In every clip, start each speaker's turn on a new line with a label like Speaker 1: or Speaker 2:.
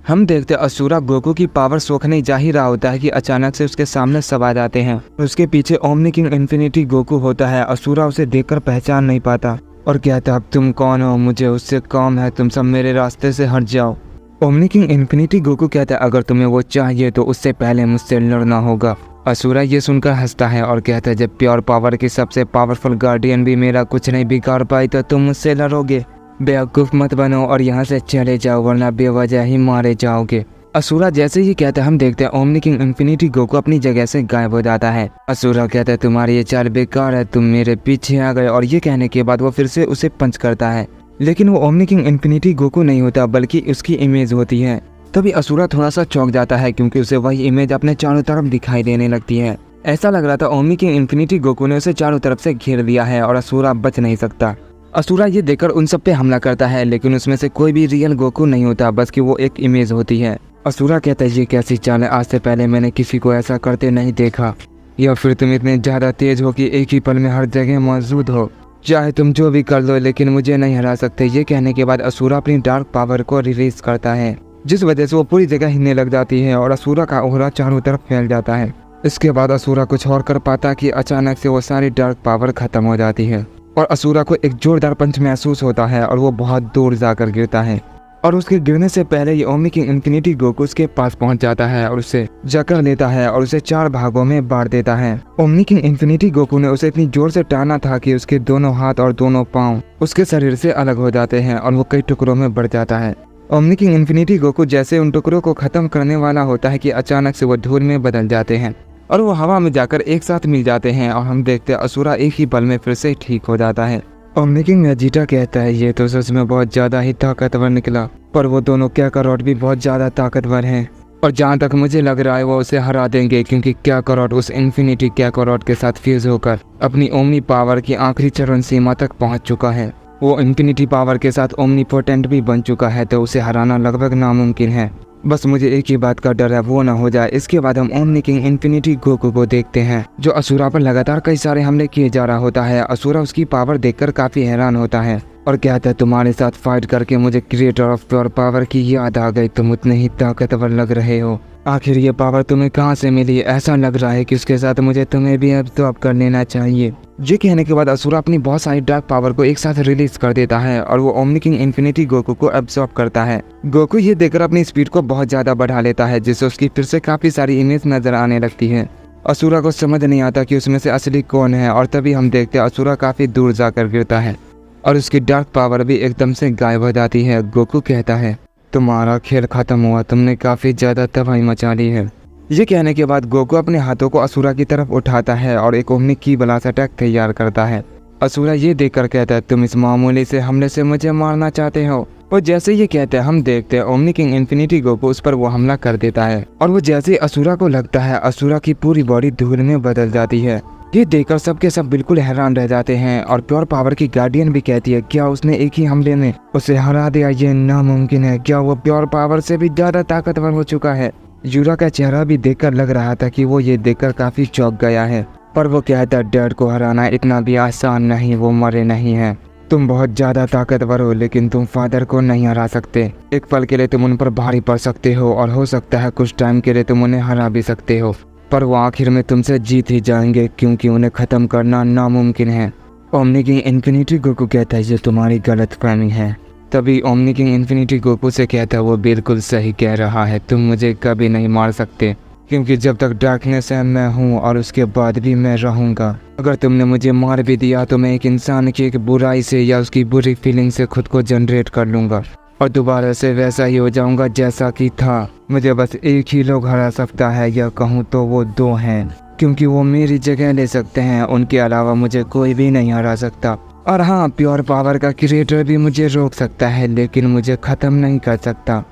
Speaker 1: हम देखते असुरा गोकू की पावर सोखने जा ही रहा होता है कि अचानक से उसके सामने सब आ जाते हैं। उसके पीछे ओमनी किंग इन्फिनिटी गोकू होता है। असुरा उसे देखकर पहचान नहीं पाता और कहता अब तुम कौन हो, मुझे उससे काम है, तुम सब मेरे रास्ते से हट जाओ। ओमनी किंग इन्फिनिटी गोकू कहता है अगर तुम्हें वो चाहिए तो उससे पहले मुझसे लड़ना होगा। असुरा ये सुनकर हंसता है और कहता है जब प्योर पावर की सबसे पावरफुल गार्डियन भी मेरा कुछ नहीं बिगाड़ पाई तो तुम मुझसे लड़ोगे। बेवकूफ़ मत बनो और यहाँ से चले जाओ वरना बेवजह ही मारे जाओगे। असुरा जैसे ही कहता है हम देखते हैं ओमनी किंग इन्फिनिटी गोकू अपनी जगह से गायब हो जाता है। असुरा कहता है तुम्हारी ये चाल बेकार है, तुम मेरे पीछे आ गए। और ये कहने के बाद वो फिर से उसे पंच करता है, लेकिन वो ओमनी किंग इन्फिनिटी गोकू नहीं होता बल्कि उसकी इमेज होती है। तभी असुरा थोड़ा सा चौंक जाता है क्योंकि उसे वही इमेज अपने चारों तरफ दिखाई देने लगती है। ऐसा लग रहा था ओमनी किंग इन्फिनिटी गोकू ने उसे चारों तरफ से घेर लिया है और असुरा बच नहीं सकता। असुरा ये देखकर उन सब पे हमला करता है, लेकिन उसमें से कोई भी रियल गोकू नहीं होता, बस कि वो एक इमेज होती है। असुरा कहता है ये कैसी चाल है, आज से पहले मैंने किसी को ऐसा करते नहीं देखा। या फिर तुम इतने ज़्यादा तेज हो कि एक ही पल में हर जगह मौजूद हो, चाहे तुम जो भी कर लो लेकिन मुझे नहीं हरा सकते। ये कहने के बाद असुरा अपनी डार्क पावर को रिलीज करता है, जिस वजह से वो पूरी जगह हिलने लग जाती है और असुरा का ओहरा चारों तरफ फैल जाता है। इसके बाद असुरा कुछ और कर पाता कि अचानक से वो सारी डार्क पावर खत्म हो जाती है और असुरा को एक जोरदार पंच महसूस होता है और वो बहुत दूर जाकर गिरता है। और उसके गिरने से पहले ही ओमनी किंग इन्फिनिटी गोकू उसके पास पहुंच जाता है और उसे जकड़ लेता है और उसे 4 भागों में बांट देता है। ओमनी किंग इन्फिनिटी गोकू ने उसे इतनी जोर से टाना था कि उसके दोनों हाथ और दोनों पांव उसके शरीर से अलग हो जाते हैं और वो कई टुकड़ों में बढ़ जाता है। ओमनी किंग इन्फिनिटी गोकू जैसे उन टुकड़ों को खत्म करने वाला होता है कि अचानक से वो धूल में बदल जाते हैं और वो हवा में जाकर एक साथ मिल जाते हैं और हम देखते हैं असुरा एक ही पल में फिर से ठीक हो जाता है। ओमनी किंग वेजिटा कहता है ये तो सच में बहुत ज़्यादा ही ताकतवर निकला, पर वो दोनों काकारोट भी बहुत ज़्यादा ताकतवर हैं और जहाँ तक मुझे लग रहा है वो उसे हरा देंगे क्योंकि काकारोट उस इन्फिनिटी काकारोट के साथ फ्यूज होकर अपनी ओमनी पावर की आखिरी चरण सीमा तक पहुँच चुका है। वो इन्फिनिटी पावर के साथ ओमनीपोटेंट भी बन चुका है, तो उसे हराना लगभग नामुमकिन है। बस मुझे एक ही बात का डर है वो ना हो जाए। इसके बाद हम ओमनी किंग इन्फिनिटी गोकू को देखते हैं जो असुरा पर लगातार कई सारे हमले किए जा रहा होता है। असुरा उसकी पावर देखकर काफी हैरान होता है और कहता है तुम्हारे साथ फाइट करके मुझे क्रिएटर ऑफ प्योर पावर की याद आ गई, तुम उतने ही ताकतवर लग रहे हो। आखिर ये पावर तुम्हें कहाँ से मिली? ऐसा लग रहा है कि उसके साथ मुझे तुम्हें भी अब्सॉर्ब कर लेना चाहिए। ये कहने के बाद असुरा अपनी बहुत सारी डार्क पावर को एक साथ रिलीज कर देता है और वो ओमनी किंग इन्फिनिटी गोकू को अब्सॉर्ब करता है। गोकू ये देखकर अपनी स्पीड को बहुत ज्यादा बढ़ा लेता है, जिससे उसकी फिर से काफी सारी इमेज नजर आने लगती है। असुरा को समझ नहीं आता कि उसमें से असली कौन है और तभी हम देखते हैं असुरा काफी दूर जाकर गिरता है और उसकी डार्क पावर भी एकदम से गायब हो जाती है। गोकू कहता है तुम्हारा खेल खत्म हुआ, तुमने काफी ज्यादा तबाही मचा ली है। ये कहने के बाद गोकू अपने हाथों को असुरा की तरफ उठाता है और एक ओमनी की ब्लास्ट अटैक तैयार करता है। असुरा ये देखकर कहता है तुम इस मामूली से हमले से मुझे मारना चाहते हो। और जैसे ये कहते हैं हम देखते हैं ओमनी किंग इन्फिनिटी गोकू उस पर वो हमला कर देता है और वो जैसे असुरा को लगता है असुरा की पूरी बॉडी धूल में बदल जाती है। ये देखकर सबके सब बिल्कुल हैरान रह जाते हैं और प्योर पावर की गार्डियन भी कहती है क्या उसने एक ही हमले में उसे हरा दिया? ये नामुमकिन है। क्या वो प्योर पावर से भी ज्यादा ताकतवर हो चुका है? यूरा का चेहरा भी देखकर लग रहा था कि वो ये देखकर काफी चौंक गया है, पर वो कहता डैड को हराना इतना भी आसान नहीं, वो मरे नहीं हैं। तुम बहुत ज्यादा ताकतवर हो लेकिन तुम फादर को नहीं हरा सकते। एक पल के लिए तुम उन पर भारी पड़ सकते हो और हो सकता है कुछ टाइम के लिए तुम उन्हें हरा भी सकते हो, पर वो आखिर में तुमसे जीत ही जाएंगे क्योंकि उन्हें खत्म करना नामुमकिन है। ओमनी किंग इन्फिनिटी गोकू कहता है ये तुम्हारी गलतफहमी है। तभी ओमनी किंग इन्फिनिटी गोकू से कहता है वो बिल्कुल सही कह रहा है, तुम मुझे कभी नहीं मार सकते क्योंकि जब तक डार्कनेस है मैं हूँ और उसके बाद भी मैं रहूँगा। अगर तुमने मुझे मार भी दिया तो मैं एक इंसान की एक बुराई से या उसकी बुरी फीलिंग से खुद को जनरेट कर लूँगा और दोबारा से वैसा ही हो जाऊँगा जैसा कि था। मुझे बस एक ही लोग हरा सकता है, या कहूँ तो वो 2 हैं क्योंकि वो मेरी जगह ले सकते हैं, उनके अलावा मुझे कोई भी नहीं हरा सकता। और हाँ, प्योर पावर का क्रिएटर भी मुझे रोक सकता है लेकिन मुझे ख़त्म नहीं कर सकता,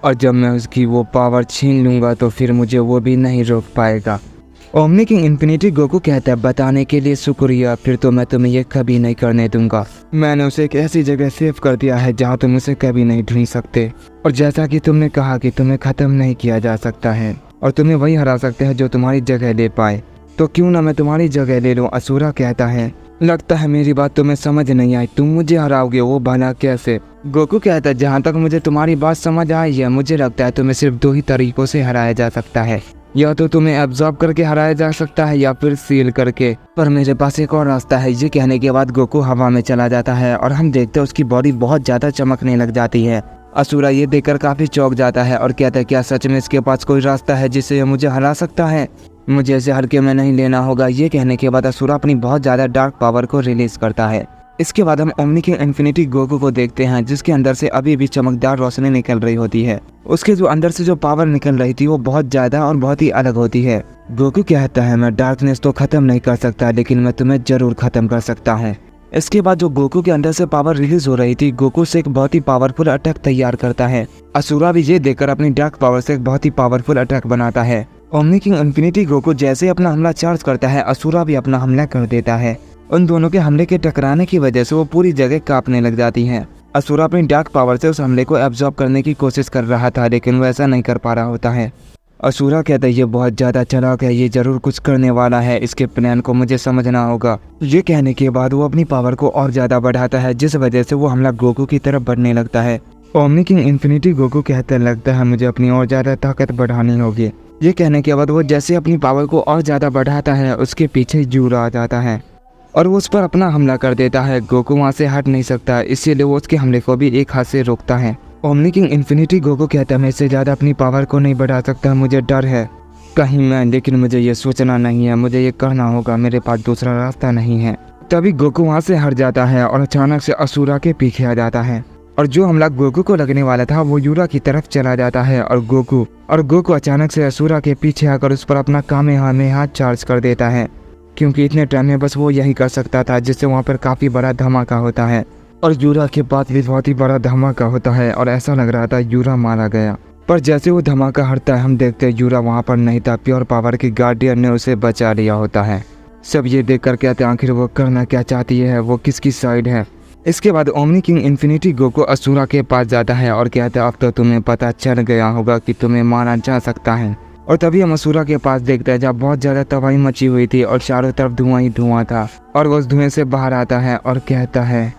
Speaker 1: और जब मैं उसकी वो पावर छीन लूँगा तो फिर मुझे वो भी नहीं रोक पाएगा। ओमनी किंग इन्फिनिटी गोकू कहता है बताने के लिए शुक्रिया, फिर तो मैं तुम्हें ये कभी नहीं करने दूंगा। मैंने उसे एक ऐसी जगह सेव कर दिया है जहाँ तुम उसे कभी नहीं ढूंढ सकते, और जैसा कि तुमने कहा कि तुम्हें ख़त्म नहीं किया जा सकता है और तुम्हें वही हरा सकते हैं जो तुम्हारी जगह ले पाए, तो क्यों ना मैं तुम्हारी जगह ले लूँ। असुरा कहता है लगता है मेरी बात तुम्हें समझ नहीं आई, तुम मुझे हराओगे, वो भला कैसे? गोकू कहता है जहाँ तक मुझे तुम्हारी बात समझ आई है, मुझे लगता है तुम्हें सिर्फ 2 ही तरीकों से हराया जा सकता है। या तो तुम्हें एब्जॉर्ब करके हराया जा सकता है या फिर सील करके, पर मेरे पास एक और रास्ता है। ये कहने के बाद गोकू हवा में चला जाता है और हम देखते हैं उसकी बॉडी बहुत ज्यादा चमकने लग जाती है। असुरा ये देखकर काफी चौंक जाता है और कहता है क्या सच में इसके पास कोई रास्ता है जिससे ये मुझे हरा सकता है? मुझे इसे हल्के में नहीं लेना होगा। ये कहने के बाद असुरा अपनी बहुत ज्यादा डार्क पावर को रिलीज करता है। इसके बाद हम ओमनी किंग इन्फिनिटी गोकू को देखते हैं, जिसके अंदर से अभी भी चमकदार रोशनी निकल रही होती है। उसके जो अंदर से जो पावर निकल रही थी वो बहुत ज्यादा और बहुत ही अलग होती है। गोकू कहता है मैं डार्कनेस तो खत्म नहीं कर सकता, लेकिन मैं तुम्हें जरूर खत्म कर सकता है। इसके बाद जो गोकू के अंदर से पावर रिलीज हो रही थी, गोकू से एक बहुत ही पावरफुल अटैक तैयार करता है। असुरा भी ये देखकर अपनी डार्क पावर से एक बहुत ही पावरफुल अटैक बनाता है। ओमनी किंग इन्फिनिटी गोकू जैसे ही अपना हमला चार्ज करता है, असुरा भी अपना हमला कर देता है। उन दोनों के हमले के टकराने की वजह से वो पूरी जगह कांपने लग जाती है। असुरा अपनी डार्क पावर से उस हमले को एब्जॉर्ब करने की कोशिश कर रहा था, लेकिन वो ऐसा नहीं कर पा रहा होता है। असुरा कहता है ये बहुत ज्यादा चालाक है, ये जरूर कुछ करने वाला है, इसके प्लान को मुझे समझना होगा। ये कहने के बाद वो अपनी पावर को और ज्यादा बढ़ाता है, जिस वजह से वो हमला गोकू की तरफ बढ़ने लगता है। ओमनी किंग इन्फिनिटी गोकू कहते लगता है मुझे अपनी और ज्यादा ताकत बढ़ानी होगी। ये कहने के बाद वो जैसे अपनी पावर को और ज्यादा बढ़ाता है, उसके पीछे यूरा आ जाता है और वो उस पर अपना हमला कर देता है। गोकू वहाँ से हट नहीं सकता, इसीलिए वो उसके हमले को भी एक हाथ से रोकता है। ओमनी किंग इन्फिनिटी गोकू कहता है मैं इससे ज़्यादा अपनी पावर को नहीं बढ़ा सकता, मुझे डर है कहीं मैं, लेकिन मुझे ये सोचना नहीं है, मुझे ये करना होगा, मेरे पास दूसरा रास्ता नहीं है। तभी गोकू वहाँ से हट जाता है और अचानक से असुरा के पीछे आ जाता है और जो हमला गोकू को लगने वाला था वो यूरा की तरफ चला जाता है और गोकू अचानक से असुरा के पीछे आकर उस पर अपना कामेहामेहा चार्ज कर देता है, क्योंकि इतने टाइम में बस वो यही कर सकता था, जिससे वहाँ पर काफ़ी बड़ा धमाका होता है और यूरा के बाद भी बहुत ही बड़ा धमाका होता है और ऐसा लग रहा था यूरा मारा गया। पर जैसे वो धमाका हटता है हम देखते हैं यूरा वहाँ पर नहीं था, प्योर पावर की गार्डियन ने उसे बचा लिया होता है। सब ये देखकर कहते हैं आखिर वो करना क्या चाहती है, वो किसकी साइड है। इसके बाद ओमनी किंग इन्फिनिटी गोकू असुरा के पास जाता है और कहता है अब तो तुम्हें पता चल गया होगा कि तुम्हें मारा जा सकता है। और तभी हम असुरा के पास देखते हैं जहाँ बहुत ज्यादा तबाही मची हुई थी और चारों तरफ धुआं ही धुआं था और वो उस धुएं से बाहर आता है और कहता है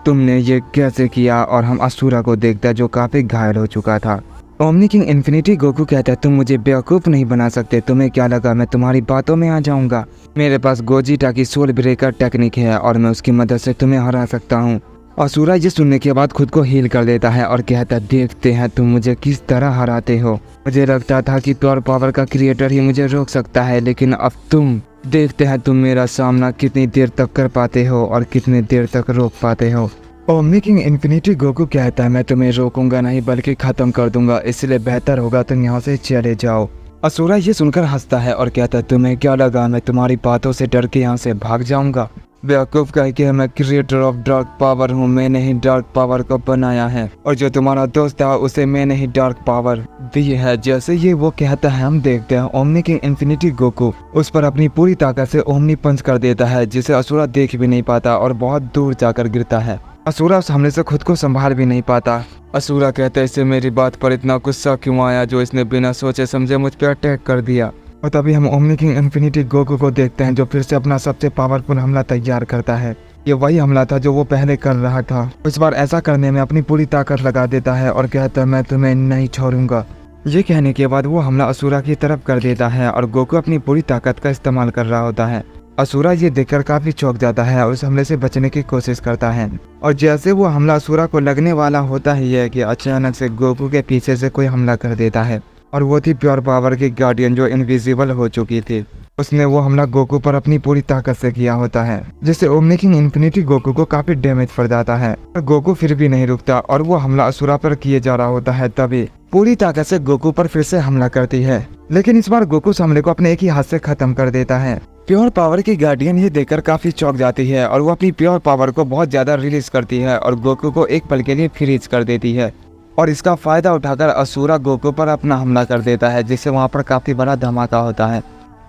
Speaker 1: तुमने ये कैसे किया। और हम असुरा को देखते हैं जो काफी घायल हो चुका था। ओमनी किंग इन्फिनिटी गोकू कहता है तुम मुझे बेवकूफ़ नहीं बना सकते, तुम्हें क्या लगा मैं तुम्हारी बातों में आ जाऊंगा? मेरे पास गोजिटा की सोल ब्रेकर टेक्निक है और मैं उसकी मदद से तुम्हें हरा सकता हूँ। असुरा ये सुनने के बाद खुद को हील कर देता है और कहता है देखते हैं तुम मुझे किस तरह हराते हो। मुझे लगता था कि प्योर पावर का क्रिएटर ही मुझे रोक सकता है, लेकिन अब तुम देखते हैं तुम मेरा सामना कितनी देर तक कर पाते हो और कितनी देर तक रोक पाते हो। ओमनी किंग इन्फिनिटी गोकू कहता है मैं तुम्हें रोकूंगा नहीं बल्कि खत्म कर दूंगा, इसलिए बेहतर होगा तुम यहाँ से चले जाओ। असुरा ये सुनकर हंसता है और कहता है तुम्हें क्या लगा मैं तुम्हारी बातों से डर के यहाँ से भाग जाऊंगा? बेवकूफ़ कह के मैं क्रिएटर ऑफ डार्क पावर हूँ, मैंने ही डार्क पावर को बनाया है और जो तुम्हारा दोस्त था उसे मैंने ही डार्क पावर दी है। जैसे ये वो कहता है हम देखते हैं ओमनी किंग इन्फिनिटी गोकू उस पर अपनी पूरी ताकत से ओमनी पंच कर देता है, जिसे असुरा देख भी नहीं पाता और बहुत दूर जाकर गिरता है। असुरा उस हमले से खुद को संभाल भी नहीं पाता। असुरा कहता है इसे मेरी बात पर इतना गुस्सा क्यों आया जो इसने बिना सोचे समझे मुझ पर अटैक कर दिया। और तभी हम ओमनी किंग इन्फिनिटी गोकू को देखते हैं जो फिर से अपना सबसे पावरफुल हमला तैयार करता है। ये वही हमला था जो वो पहले कर रहा था, इस बार ऐसा करने में अपनी पूरी ताकत लगा देता है और कहता है मैं तुम्हें नहीं छोड़ूंगा। ये कहने के बाद वो हमला असुरा की तरफ कर देता है और गोकू अपनी पूरी ताकत का इस्तेमाल कर रहा होता है। असुरा ये देखकर काफी चौंक जाता है और उस हमले से बचने की कोशिश करता है और जैसे वो हमला असुरा को लगने वाला होता ही है कि अचानक से गोकू के पीछे से कोई हमला कर देता है और वो थी प्योर पावर की गार्डियन जो इनविजिबल हो चुकी थी। उसने वो हमला गोकू पर अपनी पूरी ताकत से किया होता है, जिससे ओमनी किंग इन्फिनिटी गोकू को काफी डैमेज पड़ जाता है। पर गोकू फिर भी नहीं रुकता और वो हमला असुरा पर किए जा रहा होता है। तभी पूरी ताकत से गोकू पर फिर से हमला करती है, लेकिन इस बार गोकू उस हमले को अपने एक ही हाथ से खत्म कर देता है। प्योर पावर की गार्डियन ये देखकर काफी चौंक जाती है और वो अपनी प्योर पावर को बहुत ज्यादा रिलीज करती है और गोकू को एक पल के लिए फ्रीज कर देती है और इसका फायदा उठाकर असुरा गोकू पर अपना हमला कर देता है, जिससे वहाँ पर काफी बड़ा धमाका होता है।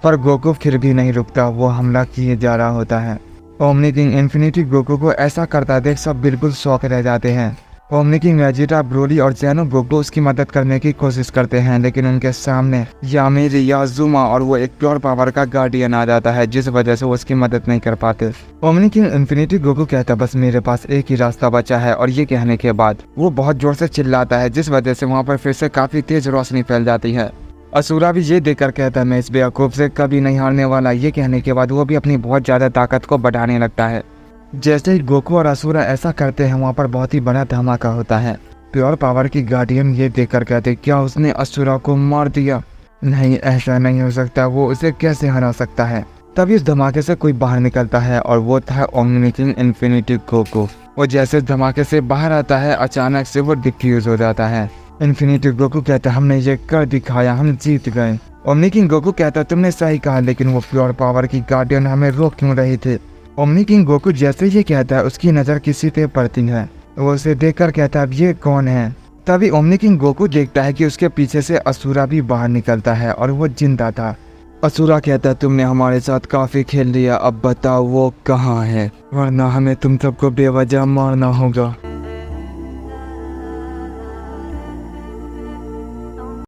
Speaker 1: पर गोकू फिर भी नहीं रुकता, वो हमला किए जा रहा होता है। ओमनी किंग इन्फिनिटी गोकू को ऐसा करता देख सब बिल्कुल शॉक रह जाते हैं। ओमनी किंग, वेजिटा, ब्रोली और ज़ेनो गोकू उसकी मदद करने की कोशिश करते हैं, लेकिन उनके सामने यामिरी, याजुमा और वो एक प्योर पावर का गार्डियन आ जाता है, जिस वजह से वो उसकी मदद नहीं कर पाते। ओमनी किंग इन्फिनिटी गोकू कहता बस मेरे पास एक ही रास्ता बचा है, और ये कहने के बाद वो बहुत जोर से चिल्लाता है, जिस वजह से वहाँ पर फिर से काफी तेज रोशनी फैल जाती है। असुरा भी ये देखकर कहता है मैं इस बेवकूफ से कभी नहीं हारने वाला। ये कहने के बाद वो भी अपनी बहुत ज्यादा ताकत को बढ़ाने लगता है। जैसे ही गोकू और असुरा ऐसा करते हैं, वहाँ पर बहुत ही बड़ा धमाका होता है। प्योर पावर की गार्डियन ये देखकर कहते क्या उसने असुरा को मार दिया? नहीं, ऐसा नहीं हो सकता, वो उसे कैसे हरा सकता है? तभी इस धमाके से कोई बाहर निकलता है और वो था ओमनी किंग इन्फिनिटी गोकू। वो जैसे इस धमाके से बाहर आता है, अचानक से वो डिफ्यूज हो जाता है। इन्फिनिटी गोकू कहता हमने ये कर दिखाया, हम जीत गए। ओमनी किंग गोकू कहता तुमने सही कहा, लेकिन वो प्योर पावर की गार्डियन हमें रोक क्यों रही थी? ओमनी किंग गोकू जैसे ये कहता है, उसकी नज़र किसी पे पड़ती है। वो उसे देखकर कहता है अब ये कौन है? तभी ओमनी किंग गोकू देखता है कि उसके पीछे से असुरा भी बाहर निकलता है और वो जिंदा था। असुरा कहता तुमने हमारे साथ काफी खेल लिया, अब बताओ वो कहाँ है, वरना हमें तुम सबको बेवजह मारना होगा।